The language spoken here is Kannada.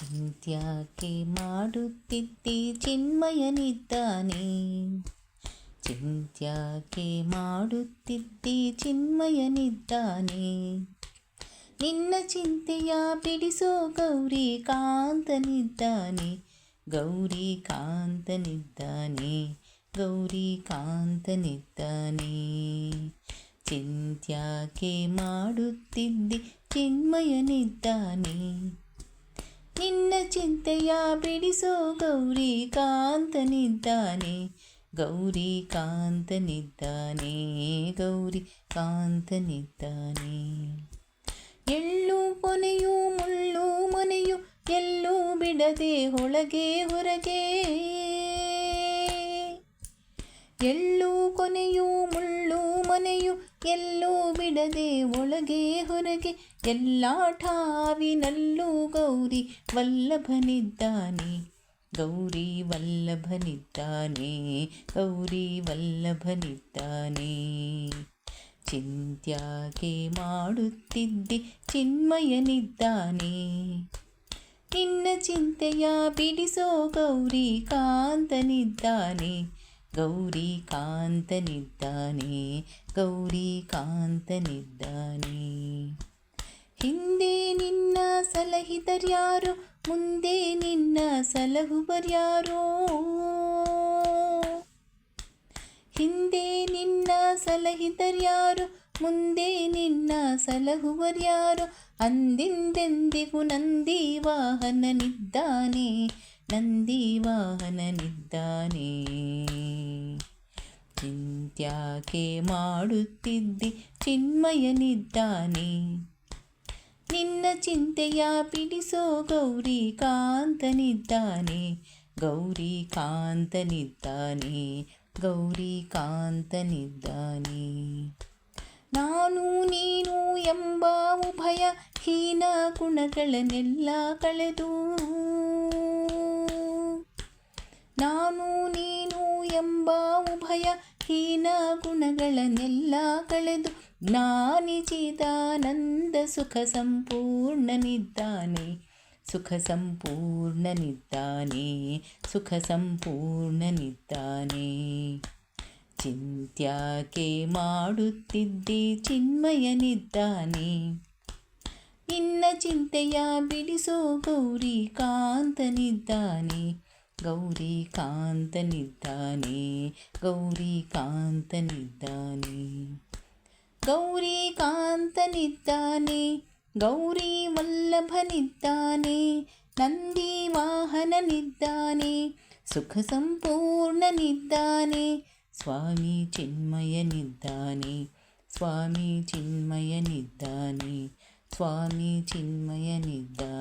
ಚಿಂತ್ಯಾಕೆ ಮಾಡುತ್ತಿದ್ದೆ ಚಿನ್ಮಯನಿದ್ದಾನೆ. ಚಿಂತ್ಯಾಕೆ ಮಾಡುತ್ತಿದ್ದೆ ಚಿನ್ಮಯನಿದ್ದಾನೆ. ನಿನ್ನ ಚಿಂತೆಯ ಬಿಡಿಸೋ ಗೌರಿ ಕಾಂತನಿದ್ದಾನೆ. ಗೌರಿ ಕಾಂತನಿದ್ದಾನೆ. ಗೌರಿ ಕಾಂತನಿದ್ದಾನೆ. ಚಿಂತ್ಯಾಕೆ ಮಾಡುತ್ತಿದ್ದೆ ಚಿನ್ಮಯನಿದ್ದಾನೆ. ನಿನ್ನ ಚಿಂತೆಯ ಬಿಡಿಸೋ ಗೌರಿ ಕಾಂತನಿದ್ದಾನೆ. ಗೌರಿ ಕಾಂತನಿದ್ದಾನೆ. ಗೌರಿ ಕಾಂತನಿದ್ದಾನೆ. ಎಳ್ಳು ಕೊನೆಯು ಮುಳ್ಳು ಮನೆಯು ಎಲ್ಲೂ ಬಿಡದೆ ಒಳಗೆ ಹೊರಗೆ. ಎಳ್ಳು ಕೊನೆಯು ಮುಳ್ಳು ಮನೆಯು ಎಲ್ಲೂ ಬಿಡದೆ ಒಳಗೆ ಹೊರಗೆ. ಎಲ್ಲ ಠಾವಿನಲ್ಲೂ ಗೌರಿ ವಲ್ಲಭನಿದ್ದಾನೆ. ಗೌರಿ ವಲ್ಲಭನಿದ್ದಾನೆ. ಗೌರಿ ವಲ್ಲಭನಿದ್ದಾನೆ. ಚಿಂತ್ಯಾಕೆ ಮಾಡುತ್ತಿದ್ದೆ ಚಿನ್ಮಯನಿದ್ದಾನೆ. ನಿನ್ನ ಚಿಂತೆಯ ಬಿಡಿಸೋ ಗೌರಿ ಕಾಂತನಿದ್ದಾನೆ. ಗೌರಿ ಕಾಂತನಿದ್ದಾನೆ. ಗೌರಿ ಕಾಂತನಿದ್ದಾನೆ. ಹಿಂದೆ ನಿನ್ನ ಸಲಹಿದರ್ಯಾರೋ, ಮುಂದೆ ನಿನ್ನ ಸಲಹುವರ್ಯಾರೋ. ಹಿಂದೆ ನಿನ್ನ ಸಲಹಿದರ್ಯಾರೋ, ಮುಂದೆ ನಿನ್ನ ಸಲಹುವರ್ಯಾರೋ. ಅಂದಿಂದೆಂದಿಗೂ ನಂದಿ ವಾಹನನಿದ್ದಾನೆ. ನಂದಿ ವಾಹನನಿದ್ದಾನೆ. ಚಿಂತ್ಯಾಕೆ ಮಾಡುತ್ತಿದ್ದೆ ಚಿನ್ಮಯನಿದ್ದಾನೆ. ನಿನ್ನ ಚಿಂತೆಯ ಬಿಡಿಸೋ ಗೌರಿ ಕಾಂತನಿದ್ದಾನೆ. ಗೌರಿ ಕಾಂತನಿದ್ದಾನೆ. ಗೌರಿ ಕಾಂತನಿದ್ದಾನೆ. ನಾನು ನೀನು ಎಂಬ ಉಭಯ ಹೀನ ಗುಣಗಳನ್ನೆಲ್ಲ ಕಳೆದು. ನಾನು ನೀನು ಎಂಬ ಉಭಯ ಹೀನ ಗುಣಗಳನ್ನೆಲ್ಲ ಕಳೆದು. ಜ್ಞಾನಿ ಚಿದಾನಂದ ಸುಖ ಸಂಪೂರ್ಣನಿದ್ದಾನೆ. ಸುಖ ಸಂಪೂರ್ಣನಿದ್ದಾನೆ. ಸುಖ ಸಂಪೂರ್ಣನಿದ್ದಾನೆ. ಚಿಂತ್ಯಾಕೆ ಮಾಡುತ್ತಿದ್ದೆ ಚಿನ್ಮಯನಿದ್ದಾನೆ. ನಿನ್ನ ಚಿಂತೆಯ ಬಿಡಿಸೋ ಗೌರಿ ಕಾಂತನಿದ್ದಾನೆ. ಗೌರಿ ಕಾಂತನಿದ್ದಾನೆ. ಗೌರಿ ಕಾಂತನಿದ್ದಾನೆ. ಗೌರಿ ಕಾಂತನಿದ್ದಾನೆ. ಗೌರಿ ವಲ್ಲಭನಿದ್ದಾನೆ. ನಂದಿ ವಾಹನನಿದ್ದಾನೆ. ಸುಖ ಸಂಪೂರ್ಣನಿದ್ದಾನೆ. ಸ್ವಾಮಿ ಚಿನ್ಮಯನಿದ್ದಾನೆ. ಸ್ವಾಮಿ ಚಿನ್ಮಯನಿದ್ದಾನೆ. ಸ್ವಾಮಿ ಚಿನ್ಮಯನಿದ್ದಾನೆ.